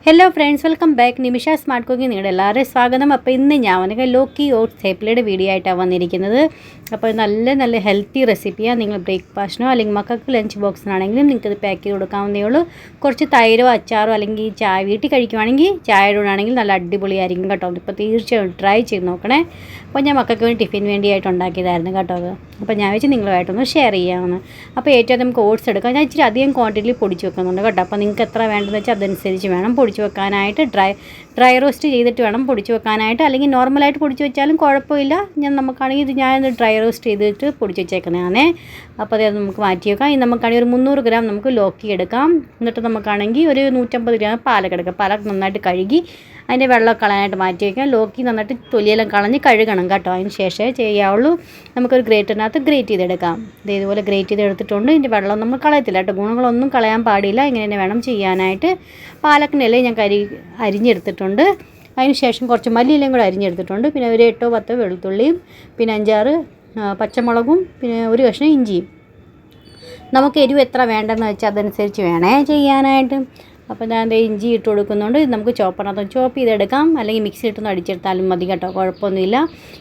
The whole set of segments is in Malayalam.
Hello friends, welcome back. Nimisha smart cooking നിങ്ങളുടെ എല്ലാവരുടെയും സ്വാഗതം. അപ്പോൾ ഇന്ന് ഞാൻ വന്നിട്ട് ലോക്കി ഓട്സ് തേപ്പിലയുടെ വീഡിയോ ആയിട്ടാണ് വന്നിരിക്കുന്നത്. അപ്പോൾ നല്ല ഹെൽത്തി റെസിപ്പിയാണ്. നിങ്ങൾ ബ്രേക്ക്ഫാസ്റ്റിനോ അല്ലെങ്കിൽ മക്കൾക്ക് ലഞ്ച് ബോക്സിനാണെങ്കിലും നിങ്ങൾക്ക് ഇത് പാക്ക് ചെയ്ത് കൊടുക്കാവുന്നതേ ഉള്ളൂ. കുറച്ച് തൈരോ അച്ചാറോ അല്ലെങ്കിൽ ചായ വീട്ടിൽ കഴിക്കുവാണെങ്കിൽ ചായയുടെ ആണെങ്കിൽ നല്ല അടിപൊളിയായിരിക്കും കേട്ടോ. ഇപ്പോൾ തീർച്ചയായും ട്രൈ ചെയ്ത് നോക്കണേ. അപ്പോൾ ഞാൻ മക്കൾക്ക് വേണ്ടി ടിഫിൻ വേണ്ടിയായിട്ട് ഉണ്ടാക്കിയതായിരുന്നു കേട്ടോ അത്. അപ്പോൾ ഞാൻ വെച്ച് നിങ്ങളുമായിട്ടൊന്ന് ഷെയർ ചെയ്യാമെന്ന്. അപ്പോൾ ഏറ്റവും നമുക്ക് ഓട്സ് എടുക്കാം. ഞാൻ ഇച്ചിരി അധികം ക്വാണ്ടിറ്റിയിൽ പൊടിച്ച് വെക്കുന്നുണ്ട് കേട്ടോ. അപ്പോൾ നിങ്ങൾക്ക് എത്ര വേണ്ടതെന്ന് വെച്ചാൽ അതനുസരിച്ച് വേണം പൊടിച്ച് വെക്കാനായിട്ട്. ഡ്രൈ റോസ്റ്റ് ചെയ്തിട്ട് വേണം പൊടിച്ച് വെക്കാനായിട്ട്. അല്ലെങ്കിൽ നോർമലായിട്ട് പൊടിച്ച് വെച്ചാലും കുഴപ്പമില്ല. നമുക്കാണെങ്കിൽ ഞാൻ ഡ്രൈ റോസ്റ്റ് ചെയ്തിട്ട് പൊടിച്ച് വെച്ചേക്കുന്നതാണേ. അപ്പോൾ അത് നമുക്ക് മാറ്റി വെക്കാം. ഇനി നമുക്കാണെങ്കിൽ ഒരു 300 ഗ്രാം നമുക്ക് ലോക്കി എടുക്കാം. എന്നിട്ട് നമുക്കാണെങ്കിൽ ഒരു 150 ഗ്രാം പാലക്ക് എടുക്കാം. പാലക്ക് നന്നായിട്ട് കഴുകി അതിൻ്റെ വെള്ളം കളയാനായിട്ട് മാറ്റി വയ്ക്കാം. ലോക്കി നന്നായിട്ട് തൊലിയെല്ലാം കളഞ്ഞ് കഴുകണം കേട്ടോ. അതിന് ശേഷമേ ചെയ്യാവുള്ളൂ. നമുക്കൊരു ഗ്രേറ്ററിനകത്ത് ഗ്രേറ്റ് ചെയ്തെടുക്കാം. ഇതേപോലെ ഗ്രേറ്റ് ചെയ്തെടുത്തിട്ടുണ്ട്. ഇതിൻ്റെ വെള്ളം നമ്മൾ കളയത്തില്ല കേട്ടോ. ഗുണങ്ങളൊന്നും കളയാൻ പാടില്ല. ഇങ്ങനെ തന്നെ വേണം ചെയ്യാനായിട്ട്. പാലക്കിനെല്ലാം ഞാൻ അരിഞ്ഞെടുത്തിട്ടുണ്ട്. അതിന് ശേഷം കുറച്ച് മല്ലിയിലയും കൂടെ അരിഞ്ഞെടുത്തിട്ടുണ്ട്. പിന്നെ ഒരു 8-10 വെളുത്തുള്ളിയും പിന്നെ 5-6 പച്ചമുളകും പിന്നെ ഒരു കഷ്ണം ഇഞ്ചിയും. നമുക്ക് എരിവ് എത്ര വേണ്ടെന്ന് വെച്ചാൽ അതനുസരിച്ച് വേണേ ചെയ്യാനായിട്ട്. അപ്പോൾ ഞാൻ ഇഞ്ചി ഇട്ട് കൊടുക്കുന്നുണ്ട്. ഇത് നമുക്ക് ചോപ്പറിനകത്ത് ചോപ്പ് ചെയ്തെടുക്കാം, അല്ലെങ്കിൽ മിക്സി ഇട്ടൊന്ന് അടിച്ചെടുത്താലും മതി കേട്ടോ, കുഴപ്പമൊന്നുമില്ല.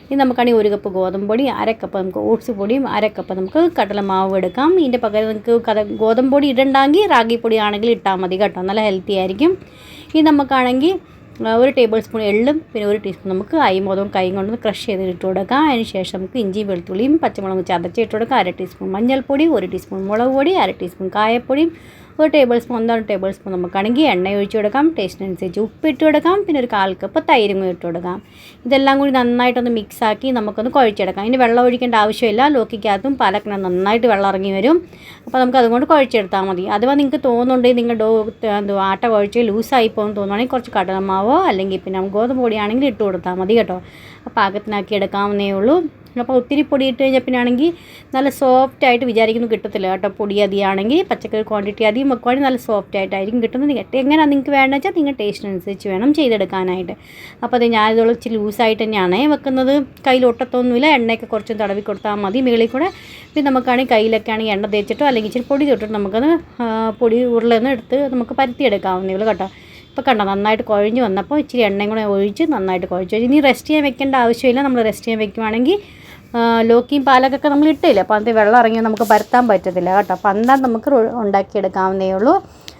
ഇത് നമുക്കാണെങ്കിൽ 1 കപ്പ് ഗോതമ്പ് പൊടി, 1/2 കപ്പ് നമുക്ക് ഓട്സ് പൊടിയും 1/2 കപ്പ് നമുക്ക് കടലമാവ് എടുക്കാം. ഇതിൻ്റെ പകരം നിങ്ങൾക്ക് ഗോതമ്പ് പൊടി ഇടണ്ടെങ്കിൽ റാഗിപ്പൊടി ആണെങ്കിൽ ഇട്ടാൽ മതി കേട്ടോ, നല്ല ഹെൽത്തി ആയിരിക്കും. ഇത് നമുക്കാണെങ്കിൽ 1 ടേബിൾ സ്പൂൺ എള്ളും പിന്നെ 1 ടീസ്പൂൺ നമുക്ക് അരിമോദവും കൈ കൊണ്ടൊന്ന് ക്രഷ് ചെയ്തിട്ട് ഇട്ട് കൊടുക്കാം. അതിന് ശേഷം നമുക്ക് ഇഞ്ചിയും വെളുത്തുള്ളിയും പച്ചമുളകും ചതച്ചിട്ട് കൊടുക്കാം. 1/2 ടീസ്പൂൺ മഞ്ഞൾപ്പൊടി, 1 ടീസ്പൂൺ മുളക് പൊടി, 1/2 ടീസ്പൂൺ കായപ്പൊടിയും 1 ടേബിൾ സ്പൂൺ 1 ടേബിൾ സ്പൂൺ നമുക്കാണെങ്കിൽ എണ്ണ ഒഴിച്ച് കൊടുക്കാം. ടേസ്റ്റിനനുസരിച്ച് ഉപ്പ് ഇട്ട് കൊടുക്കാം. പിന്നെ ഒരു 1/4 കപ്പ് തൈരും കൂടി ഇട്ട് കൊടുക്കാം. ഇതെല്ലാം കൂടി നന്നായിട്ടൊന്ന് മിക്സാക്കി നമുക്കൊന്ന് കുഴച്ചെടുക്കാം. ഇതിന് വെള്ളം ഒഴിക്കേണ്ട ആവശ്യമില്ല. ലോക്കിക്കകത്തും പാലക്കിനും നന്നായിട്ട് വെള്ളം ഇറങ്ങി വരും. അപ്പോൾ നമുക്ക് അതുകൊണ്ട് കുഴച്ചെടുത്താൽ മതി. അഥവാ നിങ്ങൾക്ക് തോന്നുന്നുണ്ടെങ്കിൽ നിങ്ങൾ ആട്ട കുഴച്ച് ലൂസായി പോകുമെന്ന് തോന്നുവാണെങ്കിൽ കുറച്ച് കടലമാവോ അല്ലെങ്കിൽ പിന്നെ ഗോതമ്പ് പൊടിയാണെങ്കിൽ ഇട്ട് കൊടുത്താൽ മതി കേട്ടോ. അപ്പോൾ പാകത്തിനാക്കി എടുക്കാവുന്നേ ഉള്ളൂ. അപ്പോൾ ഒത്തിരി പൊടി ഇട്ട് കഴിഞ്ഞാൽ പിന്നെ ആണെങ്കിൽ നല്ല സോഫ്റ്റായിട്ട് വിചാരിക്കുന്നു കിട്ടത്തില്ല കേട്ടോ. പൊടി അധികമാണെങ്കിൽ പച്ചക്കറി ക്വാണ്ടിറ്റി അധികം വെക്കുവാണെങ്കിൽ നല്ല സോഫ്റ്റായിട്ടായിരിക്കും കിട്ടുന്നത്. എങ്ങനെയാണ് നിങ്ങൾക്ക് വേണ്ടതെന്ന് വെച്ചാൽ നിങ്ങൾ ടേസ്റ്റിനനുസരിച്ച് വേണം ചെയ്തെടുക്കാനായിട്ട്. അപ്പോൾ അത് ഞാനിതുള്ള ഇച്ചിരി ലൂസായിട്ട് തന്നെയാണ് വെക്കുന്നത്. കയ്യിൽ ഒട്ടത്തൊന്നുമില്ല. എണ്ണയൊക്കെ കുറച്ച് തടവി കൊടുത്താൽ മതി മുകളിൽ കൂടെ. പിന്നെ നമുക്കാണെങ്കിൽ കയ്യിലൊക്കെ ആണെങ്കിൽ എണ്ണ തേച്ചിട്ടോ അല്ലെങ്കിൽ ഇച്ചിരി പൊടി തൊട്ടിട്ട് നമുക്കത് പൊടി ഉരുളൊന്ന് എടുത്ത് നമുക്ക് പരത്തിയെടുക്കാവുന്നേ ഉള്ളൂ കേട്ടോ. ഇപ്പോൾ കണ്ടോ, നന്നായിട്ട് കുഴഞ്ഞ് വന്നപ്പോൾ ഇച്ചിരി എണ്ണയും കൂടെ ഒഴിച്ച് നന്നായിട്ട് കുഴച്ച് വെച്ച്. ഇനി റെസ്റ്റ് ചെയ്യാൻ വെക്കേണ്ട ആവശ്യമില്ല. നമ്മൾ റെസ്റ്റ് ചെയ്യാൻ വെക്കുവാണെങ്കിൽ ലോക്കിയും പാലക്കൊക്കെ നമ്മൾ ഇട്ടില്ല, അപ്പോൾ അതിൽ വെള്ളം ഇറങ്ങി നമുക്ക് പരത്താൻ പറ്റത്തില്ല കേട്ടോ. അപ്പോൾ അന്താൻ നമുക്ക് ഉണ്ടാക്കിയെടുക്കാവുന്നേ ഉള്ളൂ.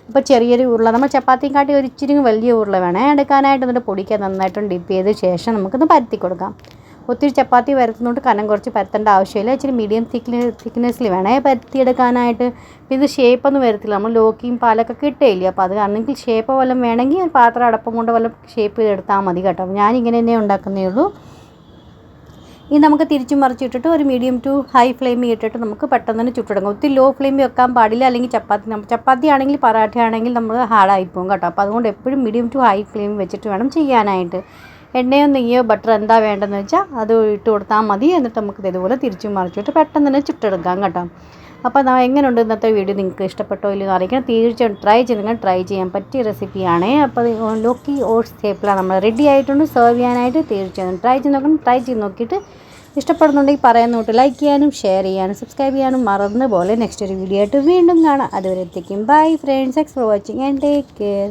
അപ്പോൾ ചെറിയൊരു ഉരുള, നമ്മൾ ചപ്പാത്തിയും കാട്ടി ഒരു ഇച്ചിരി വലിയ ഉരുള വേണേ എടുക്കാനായിട്ട്. എന്നിട്ട് പൊടിക്കാൻ നന്നായിട്ടും ഡിപ്പ് ചെയ്ത ശേഷം നമുക്കൊന്ന് പരത്തി കൊടുക്കാം. ഒത്തിരി ചപ്പാത്തി പരത്തുന്നതുകൊണ്ട് കനം കുറച്ച് പരത്തേണ്ട ആവശ്യമില്ല. ഇച്ചിരി മീഡിയം തിക്നെസ്സിൽ വേണേ പരത്തിയെടുക്കാനായിട്ട്. ഇത് ഷേപ്പൊന്നും വരത്തില്ല, നമ്മൾ ലോക്കിയും പാലക്കൊക്കെ ഇട്ടേയില്ല. അപ്പോൾ അത് കാരണം ഷേപ്പ് വല്ലതും വേണമെങ്കിൽ പാത്രം അടപ്പം കൊണ്ട് വല്ല ഷേപ്പ് ചെയ്തെടുത്താൽ മതി കേട്ടോ. ഞാനിങ്ങനെ തന്നെ ഉണ്ടാക്കുന്നേ ഉള്ളൂ. ഇത് നമുക്ക് തിരിച്ചും മറിച്ചിട്ടിട്ട് ഒരു മീഡിയം ടു ഹൈ ഫ്ലെയിമിൽ ഇട്ടിട്ട് നമുക്ക് പെട്ടെന്ന് തന്നെ ചുട്ടെടുക്കാം. ഒത്തിരി ലോ ഫ്ലെയിമിൽ വെക്കാൻ പാടില്ല, അല്ലെങ്കിൽ ചപ്പാത്തി ആണെങ്കിൽ പറാഠ ആണെങ്കിൽ നമ്മൾ ഹാർഡായിപ്പോകും കേട്ടോ. അപ്പോൾ അതുകൊണ്ട് എപ്പോഴും മീഡിയം ടു ഹൈ ഫ്ലെയിമിൽ വെച്ചിട്ട് വേണം ചെയ്യാനായിട്ട്. എണ്ണയോ നെയ്യോ ബട്ടർ എന്താ വേണ്ടതെന്ന് വെച്ചാൽ അത് ഇട്ട് കൊടുത്താൽ മതി. എന്നിട്ട് നമുക്ക് ഇതുപോലെ തിരിച്ചും മറിച്ചിട്ട് പെട്ടെന്ന് തന്നെ ചുട്ടെടുക്കാം കേട്ടോ. അപ്പോൾ എങ്ങനെയുണ്ട് ഇന്നത്തെ വീഡിയോ, നിങ്ങൾക്ക് ഇഷ്ടപ്പെട്ടോ ഇല്ലെന്ന് അറിയിക്കണം. തീർച്ചയായും ട്രൈ ചെയ്യാൻ പറ്റിയ റെസിപ്പിയാണ്. അപ്പോൾ ലോക്കി ഓട്സ് തേപ്പില നമ്മൾ റെഡി ആയിട്ടുണ്ട് സെർവ് ചെയ്യാനായിട്ട്. തീർച്ചയായും ട്രൈ ചെയ്ത് നോക്കിയിട്ട് ഇഷ്ടപ്പെടുന്നുണ്ടെങ്കിൽ പറയുന്നോട്ട് ലൈക്ക് ചെയ്യാനും ഷെയർ ചെയ്യാനും സബ്സ്ക്രൈബ് ചെയ്യാനും മറന്ന് പോലെ. നെക്സ്റ്റ് ഒരു വീഡിയോ ആയിട്ട് വീണ്ടും കാണാം. അതുവരെ എത്തിക്കും. Bye friends, thanks for watching and take care.